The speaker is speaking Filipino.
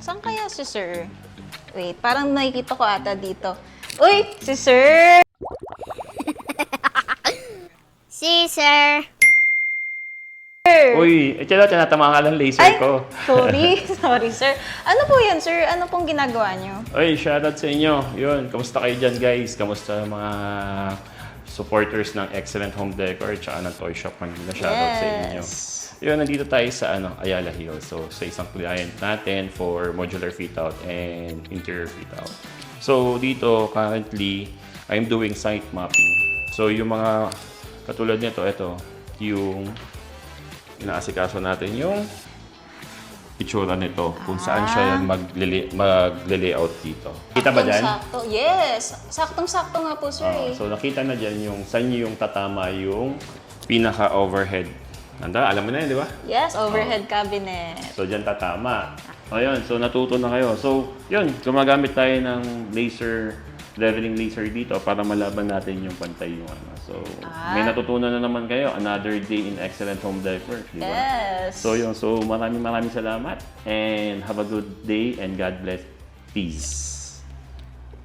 Saan kaya si Sir? Wait, parang nakikita ko ata dito. Uy, si Sir! Si Sir. Uy, tinatamaan ka ng laser Ay, ko. sorry. Sorry, Sir. Ano po yan, Sir? Ano pong ginagawa nyo? Uy, shoutout sa inyo. Yun, kamusta kayo dyan, guys? Kamusta mga supporters ng Excellent Home Decor at ng Toy Shop Manila? Shoutout sa inyo. Yun, nandito tayo sa Ayala Hills. So, sa isang client natin for modular fit-out and interior fit-out. So, dito, currently, I'm doing site mapping. So, yung mga katulad nito, ito, yung inaasikaso natin yung itsura nito, kung saan siya magle-layout dito. Kita ba dyan? Sakto. Yes. Saktong-sakto nga po, Sir. So nakita na dyan yung saan yung tatama yung pinaka-overhead. Alam mo na yun, di ba? Yes, overhead cabinet. So dyan tatama. Ayun, so natuto na kayo. So yun, gumagamit tayo ng leveling laser dito para malaban natin yung pantay yung ano. So may natutunan na naman kayo. Another day in Excellent Home Decor, di ba? Yes. So yun, so maraming salamat and have a good day and God bless. Peace.